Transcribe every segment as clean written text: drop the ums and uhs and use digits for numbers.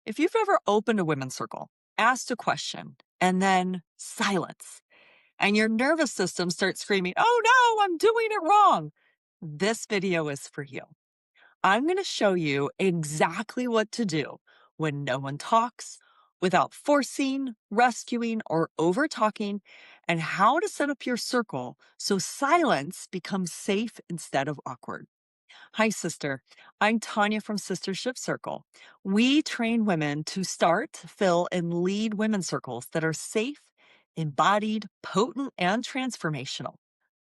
If you've ever opened a women's circle, asked a question, and then silence, and your nervous system starts screaming, "Oh no, I'm doing it wrong," this video is for you. I'm going to show you exactly what to do when no one talks without forcing, rescuing, or over talking, and how to set up your circle so silence becomes safe instead of awkward. Hi, sister. I'm Tanya from Sistership Circle. We train women to start, fill, and lead women's circles that are safe, embodied, potent, and transformational.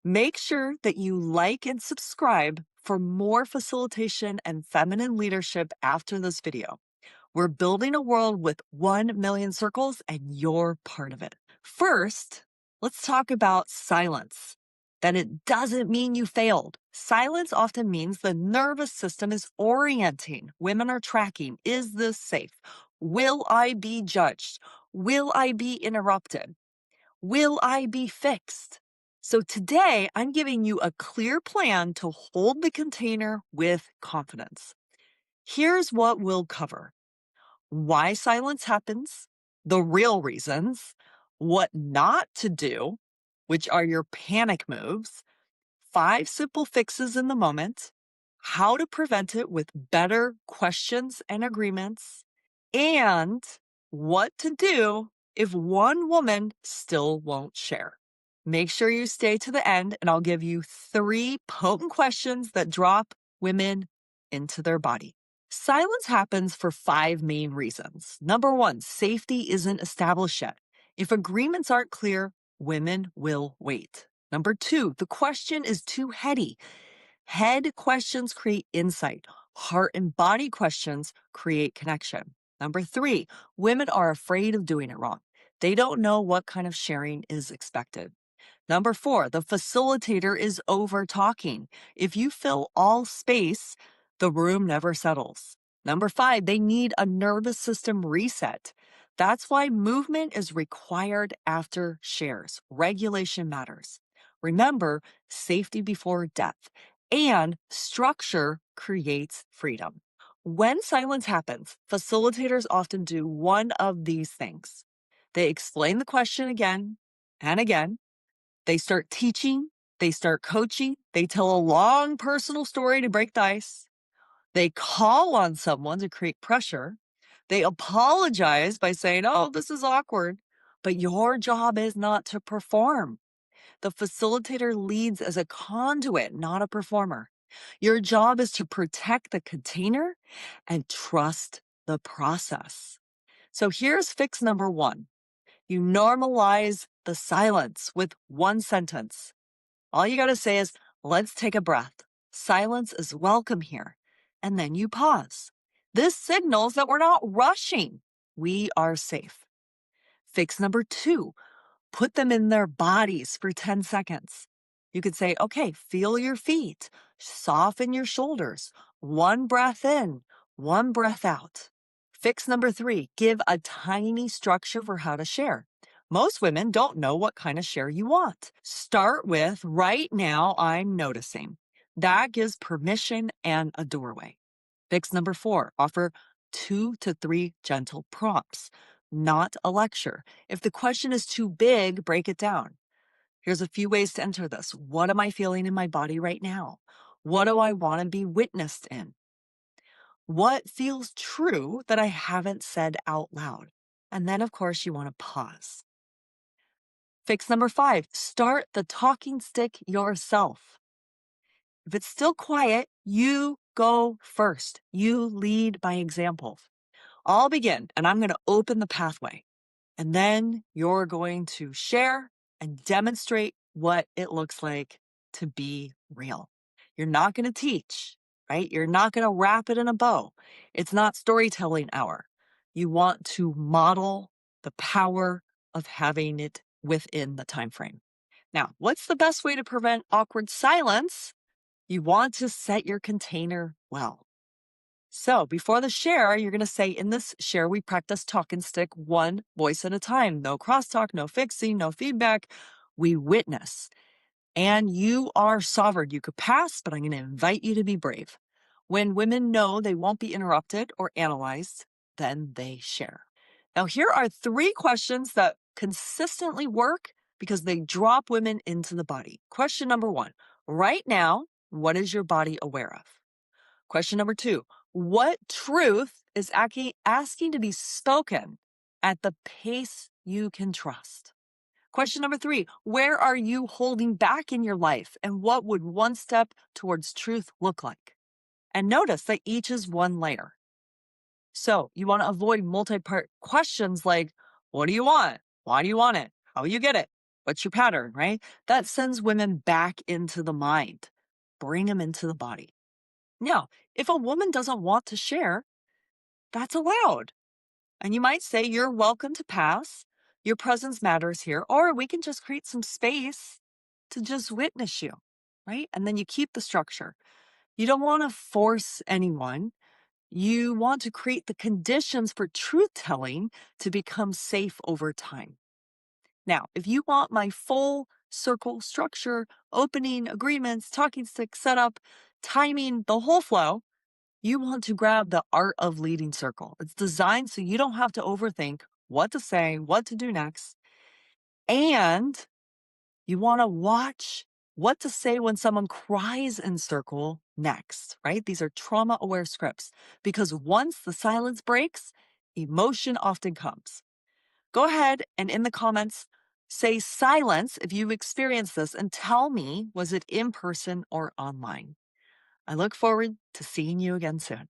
Make sure that you like and subscribe for more facilitation and feminine leadership after this video. We're building a world with 1 million circles, and you're part of it. First, let's talk about silence. That it doesn't mean you failed. Silence often means the nervous system is orienting. Women are tracking. Is this safe? Will I be judged? Will I be interrupted? Will I be fixed? So today, I'm giving you a clear plan to hold the container with confidence. Here's what we'll cover: why silence happens, the real reasons, what not to do, which are your panic moves, 5 simple fixes in the moment, how to prevent it with better questions and agreements, and what to do if one woman still won't share. Make sure you stay to the end, and I'll give you 3 potent questions that drop women into their body. Silence happens for 5 main reasons. Number one, safety isn't established yet. If agreements aren't clear, women will wait. Number two, the question is too heady. Head questions create insight. Heart and body questions create connection. Number three, women are afraid of doing it wrong. They don't know what kind of sharing is expected. Number four, the facilitator is over talking. If you fill all space, the room never settles. Number five, they need a nervous system reset. That's why movement is required after shares. Regulation matters. Remember, safety before death, and structure creates freedom. When silence happens, facilitators often do one of these things. They explain the question again and again. They start teaching, they start coaching, they tell a long personal story to break the ice. They call on someone to create pressure. They apologize by saying, "Oh, this is awkward." But your job is not to perform. The facilitator leads as a conduit, not a performer. Your job is to protect the container and trust the process. So here's fix number one. You normalize the silence with one sentence. All you got to say is, "Let's take a breath. Silence is welcome here." And then you pause. This signals that we're not rushing. We are safe. Fix number two, put them in their bodies for 10 seconds. You could say, "Okay, feel your feet, soften your shoulders, 1 breath in, 1 breath out." Fix number three, give a tiny structure for how to share. Most women don't know what kind of share you want. Start with, "Right now, I'm noticing." That gives permission and a doorway. Fix number four, offer 2 to 3 gentle prompts, not a lecture. If the question is too big, break it down. Here's a few ways to enter this. What am I feeling in my body right now? What do I want to be witnessed in? What feels true that I haven't said out loud? And then, of course, you want to pause. Fix number five, start the talking stick yourself. If it's still quiet, you go first. You lead by example. I'll begin, and I'm going to open the pathway. And then you're going to share and demonstrate what it looks like to be real. You're not going to teach, right? You're not going to wrap it in a bow. It's not storytelling hour. You want to model the power of having it within the time frame. Now, what's the best way to prevent awkward silence? You want to set your container well. So before the share, you're going to say, "In this share, we practice talk and stick one voice at a time. No crosstalk, no fixing, no feedback. We witness. And you are sovereign. You could pass, but I'm going to invite you to be brave." When women know they won't be interrupted or analyzed, then they share. Now, here are 3 questions that consistently work because they drop women into the body. Question number 1, right now, what is your body aware of? Question number 2, what truth is asking to be spoken at the pace you can trust? Question number 3, where are you holding back in your life? And what would one step towards truth look like? And notice that each is one layer. So you want to avoid multi-part questions like, what do you want? Why do you want it? How you get it? What's your pattern, right? That sends women back into the mind. Bring them into the body. Now, if a woman doesn't want to share, that's allowed. And you might say, you're welcome to pass. Your presence matters here. Or we can just create some space to just witness you, right? And then you keep the structure. You don't want to force anyone. You want to create the conditions for truth telling to become safe over time. Now, if you want my full circle structure, opening, agreements, talking stick, setup, timing, the whole flow, you want to grab the Art of Leading Circle. It's designed so you don't have to overthink what to say, what to do next. And you want to watch what to say when someone cries in circle next, right? These are trauma aware scripts because once the silence breaks, emotion often comes. Go ahead and in the comments, say silence if you experienced this and tell me, was it in person or online? I look forward to seeing you again soon.